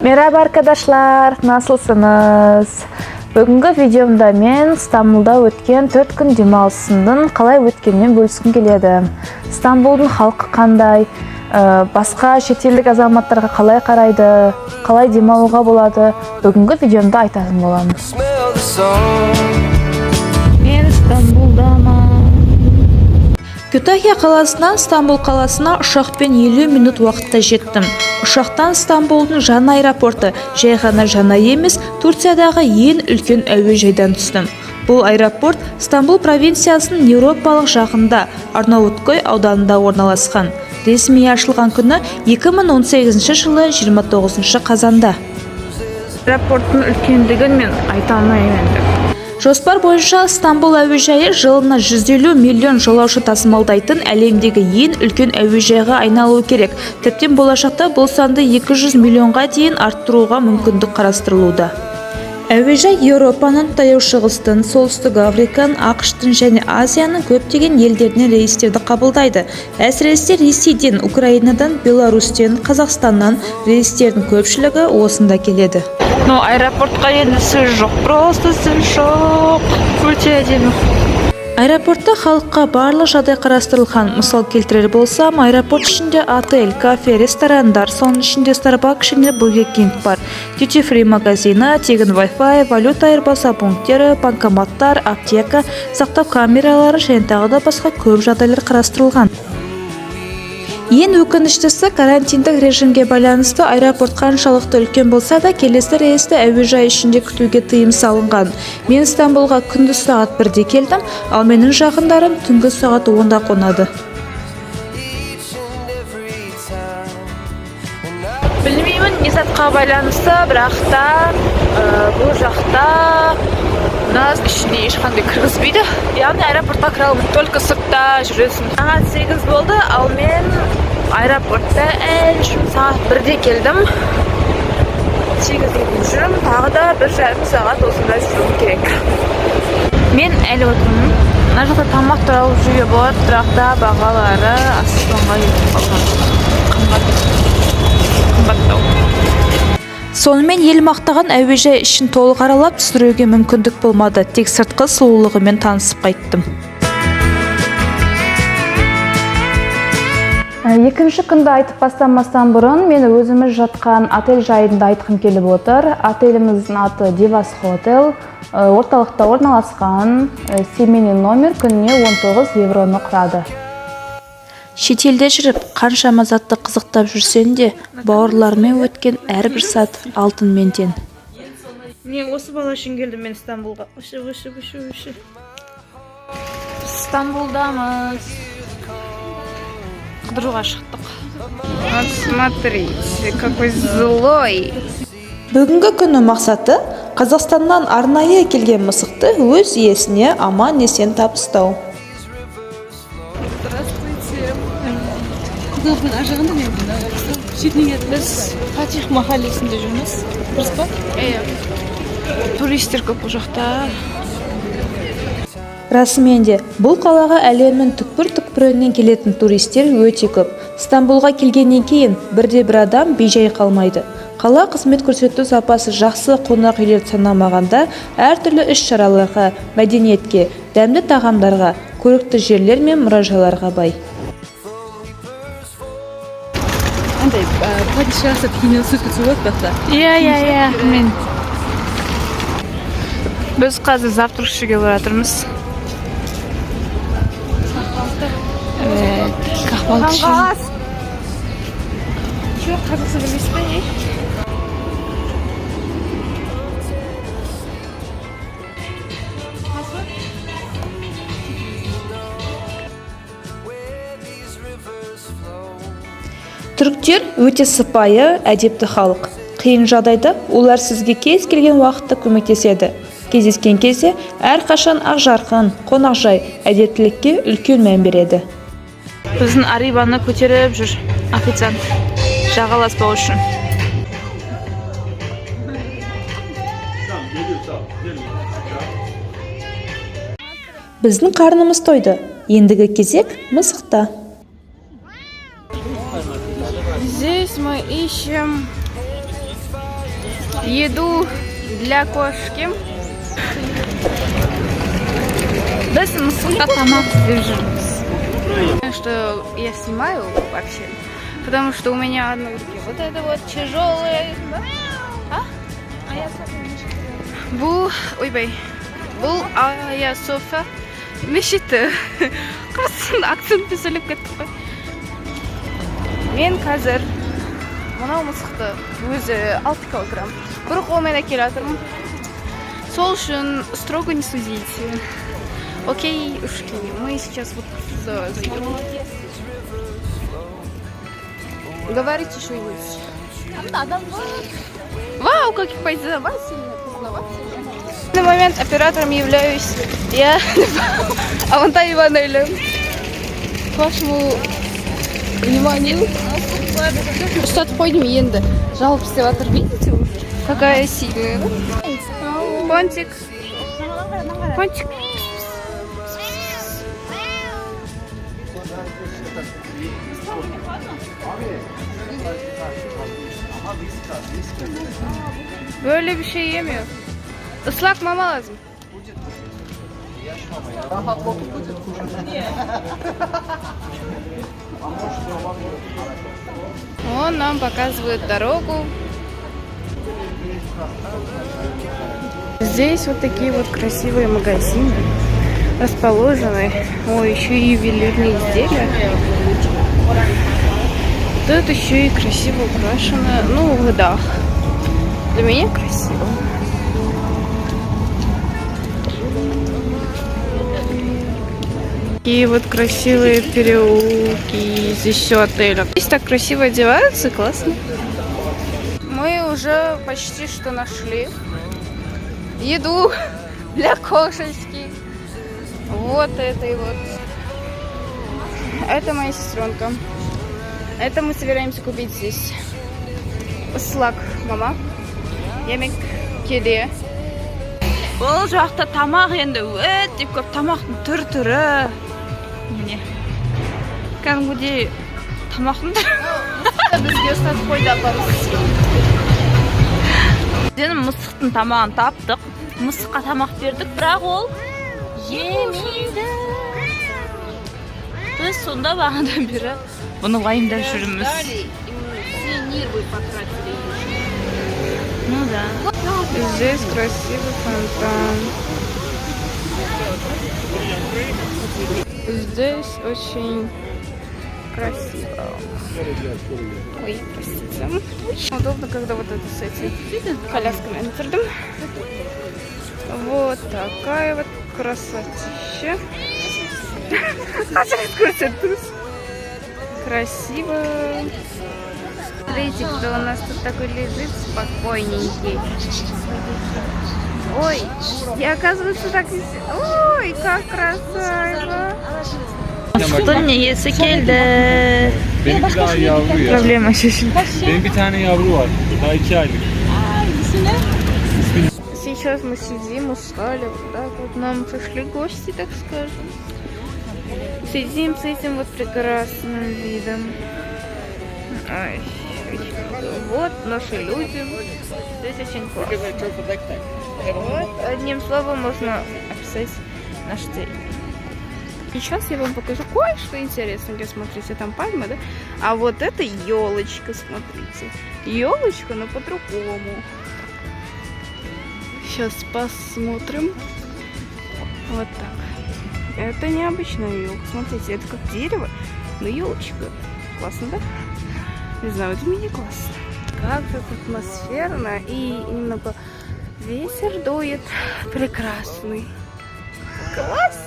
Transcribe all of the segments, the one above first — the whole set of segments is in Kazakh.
Merhaba arkadaşlar, nasılsınız? Бүгінгі видеомда мен Стамбулда өткен 4 күн демалысымдың қалай өткенін бөліскім келеді. Стамбулдың халқы қандай, басқа шетелдік азаматтарға қалай қарайды, қалай демалуға болады, бүгінгі видеомда айтатын боламын. Мен Стамбулдамын. Kütahya қаласынан Стамбул қаласына ұшақпен 50 минут уақытта жеттім. Ұшақтан Стамбулдың жаңа аэропорты, жай ғана жаңа емес, Турциядағы ең үлкен әуежайдан түстім. Бұл аэропорт Стамбул провинциясының еуропалық жағында, Арнауткөй ауданында орналасқан. Ресми ашылған күні 2018 жылы 29 қазанда. Аэропорттың үлкендігін мен айта алмаймын. Жоспар бойынша Стамбул әуежайы жылына 150 миллион жолаушы тасымалдайтын әлемдегі ең үлкен әуежайға айналуы керек. Тіптен болашақта бұл санды 200 миллионға дейін арттыруға мүмкіндік қарастырылуда. Әуежай Еуропаның, Таяу Шығыстың, Солтүстік Африканың, ақш-тың және Азияның көптеген елдерінен рейстерді қабылдайды. Әсіресе Ресейден, Украинадан, Беларусьтен, Қазақстаннан рейстердің көпшілігі осында келеді. Но аэропортқа енді сөз жоқ, просто сөз жоқ. Өте әдемі. Аэропортта халыққа барлық жағдай қарастырылған. Мысал келтірер болсам, аэропорт ішінде отель, кафе, ресторандар, соның ішінде Starbucks және Burger King бар. Duty Free магазины, тегін Wi-Fi, валюта айырбаса пункттері, банкоматтар, аптека, сақтау камералары және тағы да басқа көп жағдайлар қарастырылған. Ең өкініштісі, карантиндік режимге байланысты аэропорт қаншалықты үлкен болса да, келесі рейсті әуежай ішінде күтуге тыйым салынған. Мен Стамбулға күндіз сағат 1-де келдім, ал менің жақындарым түнгі сағат 10-да қонады. Білмеймін, не затқа байланысты, бірақ та бұл жақта нас ішіне ешқандай кіргізбейді. Яғни аэропортқа кіре алмайды, только сыртта жүресің. Сағат 8 болды, ал мен аэропортта сағат 1-де келдім. 8-де жүрім, тағы да 1,5 сағат осында жүрім керек. Мен әлі отырмын. Мына жақта тамақ туралы жүйе болады, бірақ та бағалары аспанға жетіп қалған. Қымбаттау. Сонымен ел мақтаған әуежай ішін толық аралап түсіруге мүмкіндік болмады. Тек сыртқы сұлулығымен танысып қайттым. Екінші күнді айтып бастамастан бұрын мен өзіміз жатқан отель жайында айтқым келіп отыр. Отеліміздің аты Divas Hotel. Орталықта орналасқан, семейный номер күніне 19 евроны құрады. Шетелде жүріп, қаншама затты қызықтап жүрсен де, бауырлармен өткен әрбір сәт алтынмен тең. Не осы бала үшін келдім мен Стамбулға. Өші. Стамбулдамыз. Қыдыруға шықтық. Смотрите, какой злой. Бүгінгі күні мақсаты Қазақстаннан арнайы келген мысықты өз иесіне аман-есен табыстау. Құдылықтың ажығында не шетінен біз Фатих махаллесінде жүрміз. Дұрыс па? Туристер көп бұл жақта. Расымен де, бұл қалаға әлемнің түкпір-түкпірінен келетін туристер өте көп. Стамбулға келгеннен кейін бірде-бір адам бейжай қалмайды. Қала қызмет көрсету сапасы жақсы қонақ үйлер санамағанда әртүрлі іс-шараларға, мәдениетке, дәмді тағамдарға, көрікті жерлер мен мұражайларға бай. Падишасы кейінен сөз кетсі болады бақта? Иә, мен. Біз қазір завтрак ішуге баратырмыз. Қақпалды ішеміз. Жоқ, қазақсы білмейсіз бе? Түріктер өте сыпайы, әдепті халық. Қиын жағдайда олар сізге кез келген уақытта көмектеседі. Кездескен кезде әрқашан ақжарқын, қонақжай, әдептілікке үлкен мән береді. Біздің арибаны көтеріп жүр официант, жағаласпау үшін. Біздің қарнымыз тойды. Ендігі кезек мысықта. Здесь мы ищем еду для кошки. Без мысли тамак держимся. Что я снимаю вообще, потому что у меня одна рука вот это вот тяжелая. Бу, ой бей, бул я софа мешіті. Қасын акцент сөйлеп кетті. Мен қазір мынау мысықты өзі 6 килограмм бір қолмен әкеле жатырмын. Сол үшін строго не судите. Окей, ушки, мы сейчас вот зайдем. Говорите что-нибудь. Вау, как познавательно, познавательно. В данный момент оператором являюсь я, Авантай Ивановна. К вашему вниманию. Что-то пойдем, енді. Жалоб стеватор, видите уже? Какая сильная, да? Пончик. Пончик. Böyle bir şey yemiyor. Islak mama lazım. Он нам показывает дорогу. Здесь вот такие вот красивые магазины расположены. О, еще и ювелирные изделия. Тут еще и красиво украшено. Ну, в дах. Для меня красиво. Такие вот красивые переулки. Здесь все отель. Здесь так красиво одеваются, классно. Мы уже почти что нашли еду для кошечки. Вот этой вот. Это моя сестренка. Это мы собираемся купить здесь. Слаг, мама. Yemek kedi. Бұл жақта тамақ енді өте көп, тамақтың түр-түрі. Міне. Кәдімгідей тамақтың түрі. Бізге ұстатып қойды апамыз. Біз мысықтың тамағын таптық. Мысыққа тамақ бердік, бірақ ол жемейді. Біз сонда бағадан бері бұны уайымдап жүрміз. Ну да. Здесь красивый фонтан. Здесь очень красиво. Ой, простите. Очень удобно, когда вот это с этими колясками Амстердам. Вот такая вот красотища. Красиво. Смотрите, кто у нас тут такой лежит спокойненький. Ой, я оказывается так здесь. Ой, как красиво. Sütun niyesi geldi. Benim bir daha yavru ya. Проблема şaşırdı. Benim bir tane yavru var. Daha 2 aylık. Сейчас мы сидим, устали, вот так вот нам пришли гости, так скажем. Сидим с этим вот прекрасным видом. Ой, вот наши люди. Здесь очень классно. Вот, одним словом можно описать наш день. Сейчас я вам покажу кое-что интересненькое. Смотрите, там пальма, да? А вот это елочка, смотрите. Елочка, но по-другому. Сейчас посмотрим. Вот так. Это необычная елка. Смотрите, это как дерево, но елочка. Классно, да? Не знаю, это мне классно. Как тут атмосферно и немного ветер дует. Прекрасный. Классно.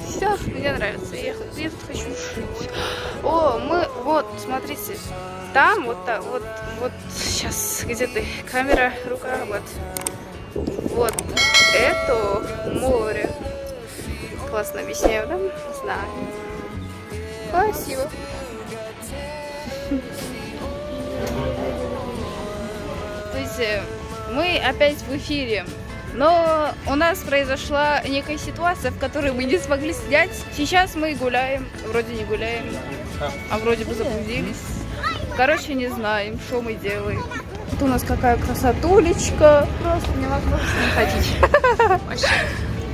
Все, мне нравится. Я тут хочу жить. О, мы, вот, смотрите. Там, вот так, вот сейчас, где ты? Камера, рука, вот. Вот это море. Классно объясняю, да? Знаю. Красиво. То есть мы опять в эфире. Но у нас произошла некая ситуация, в которой мы не смогли снять. Сейчас мы гуляем. Вроде не гуляем, а вроде бы заблудились. Короче, не знаем, что мы делаем. Вот у нас какая красотулечка. Просто невозможно не ходить.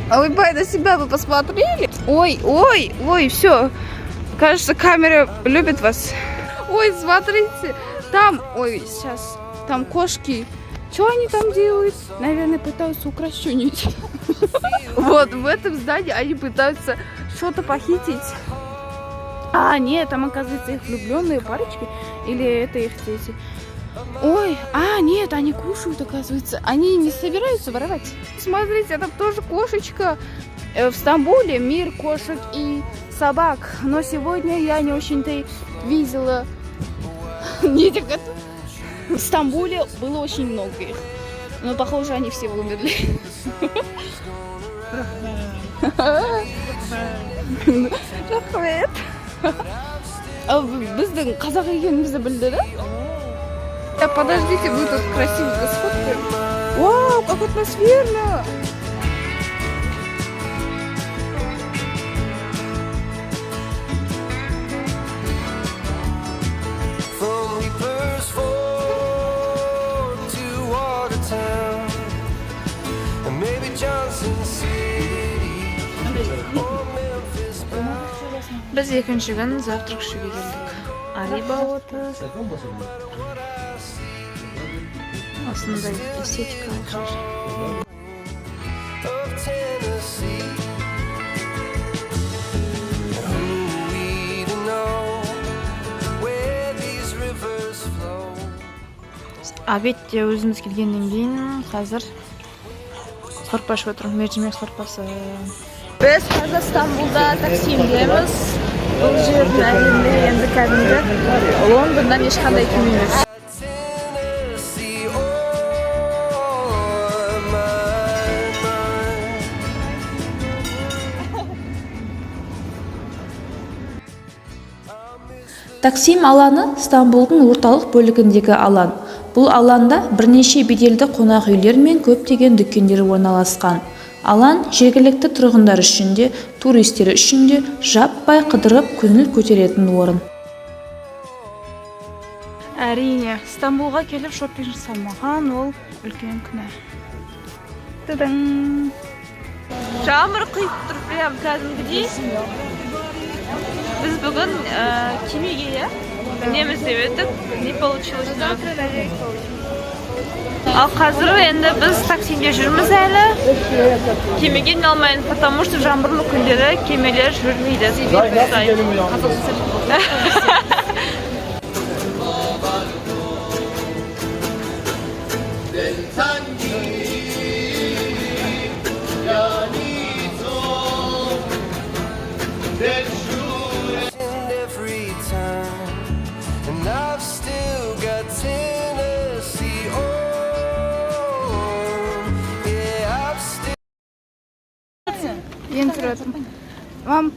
А вы бы на себя бы посмотрели? Ой, все. Кажется, камера любит вас. Ой, смотрите. Там, сейчас. Там кошки. Что они там делают? Наверное, пытаются украсть что-нибудь. Вот, в этом здании они пытаются что-то похитить. А, нет, там, оказывается, их влюбленные парочки. Или это их дети. Ой, нет, они кушают, оказывается. Они не собираются воровать. Смотрите, там тоже кошечка. В Стамбуле мир кошек и собак. Но сегодня я не очень-то видела. В Стамбуле было очень много их. Но, похоже, они все умерли. Рахмет. Біздің қазақ екенімізді білді, да? Подождите, мы тут красиво сфоткаем. Вау, как атмосферно! Біз екінші күн завтрак ішуге келдік. Ариба отыз. Осындай эстетикалық жер. Обедте өзіміз келгеннен кейін қазір сорпа ішіп отырмыз, мерcimek сорпасы. Біз қазір Стамбулда таксимдеміз. Бұл жердің әлемде енді кәдімгі Лондондан ешқандай кем емес. Таксим алаңы Стамбулдың орталық бөлігіндегі алаң. Бұл алаңда бірнеше беделді қонақ үйлер мен көптеген дүкендер орналасқан. Алаң жергілікті тұрғындар үшін де, туристер үшін де жаппай қыдырып көңіл көтеретін орын. Әрине, Стамбулға келіп шоппинг жасамаған ол үлкен күнә. Тыдың. Жамыр құйып тұрып прям кәдімгідей. Біз бүгін кемеге неміз деп едік, не получилось? Ал қазір енді біз таксимде жүрміз әлі. Кемеге не алмайын, потому что жаңбырлы күндері кемелер жүрмейді. Ен тұратын. Мам.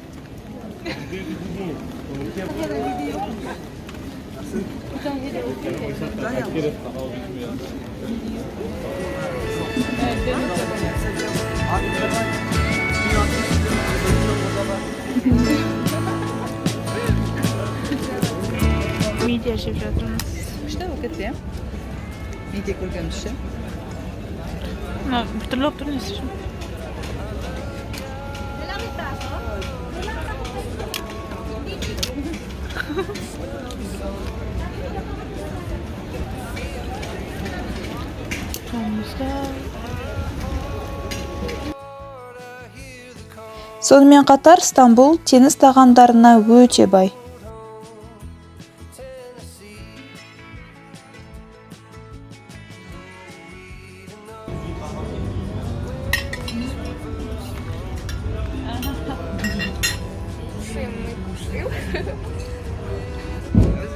Midye жеп жатырмыз. Күшті өкетте? Неде көргенімізше? Bir türlü otur neyse şimdi. Сонымен қатар Стамбул теңіз тағамдарына өте бай.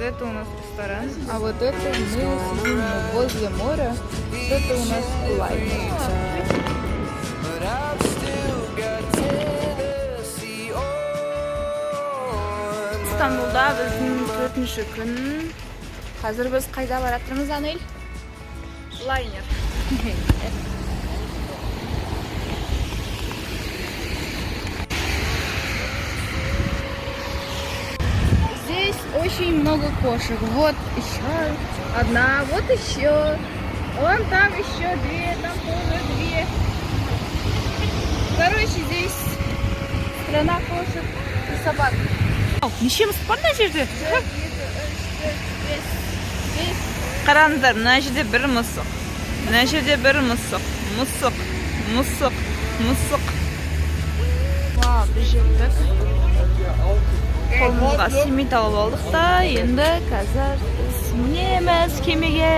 Это у нас ресторан, а вот это мы сидим возле моря. Это у нас лайнер. Стамбулда біздің 4-ші күн. Қазір біз қайда баратырмыз, Анель? Лайнер. Здесь очень много кошек. Вот еще одна, вот еще. Вон там еще две, там тоже две. Короче, здесь страна кошек и собак. Нешеміз бар мына жерде? Қараңыздар, мына жерде бір мысық. Мына жерде бір мысық. Мысық. Вау, біз жеттік. Қолымызға симит алып алдық та, енді қазір біз мінеміз кемеге.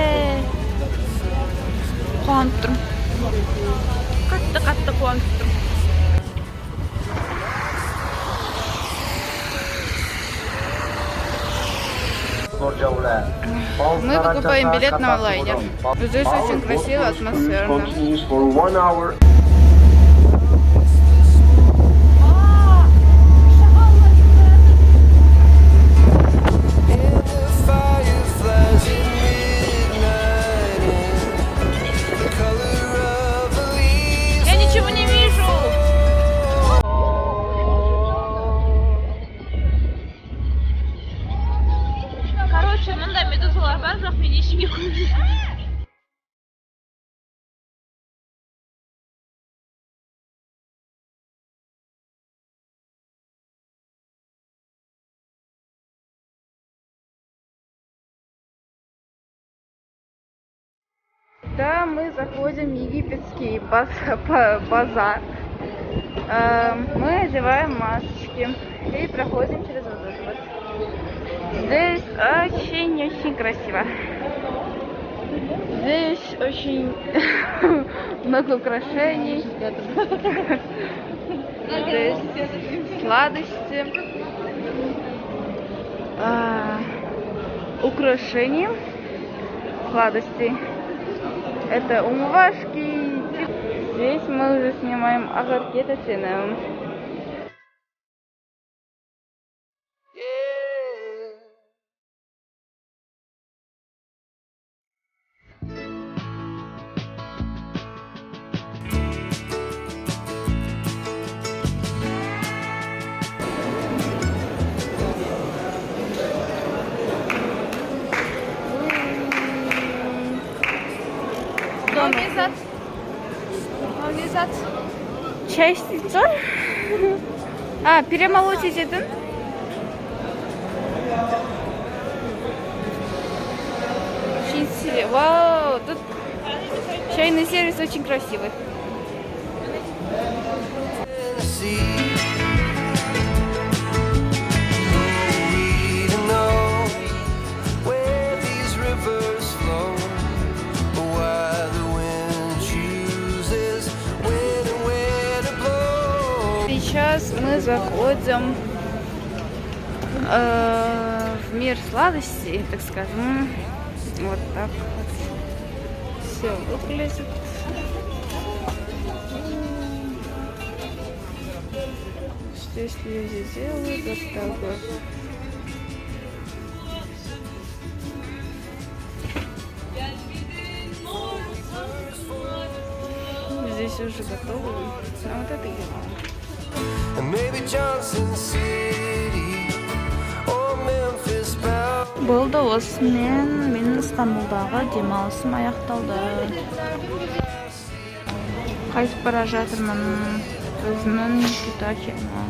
Қуанып тұрмын. Қатты қуанып тұрмын. Мы покупаем билет на лайнер. Здесь очень красиво, атмосферно. Я ничего не вижу. Короче, мында медузалар бар, бірақ мен ештеңе көрмеймін. Да, мы заходим в египетский базар. Мы одеваем масочки и проходим через вот это вот. Здесь очень красиво. Здесь очень много украшений. Здесь сладости. Украшения. Сладости. Это умывашки. Здесь мы уже снимаем огурки, это цены. Чай isteyeceğim. Перемолоть еден. Очень сильно. Вау, тут чайный сервис очень красивый. Сейчас мы заходим в мир сладостей, так скажем. Вот так вот все выглядит. Здесь люди делают вот так вот. Здесь уже готово. А вот это я. Болды, осымен мен Стамбулдағы демалысым аяқталды. Қайтып бара жатырмын. Өзімнің Kütahya'ма.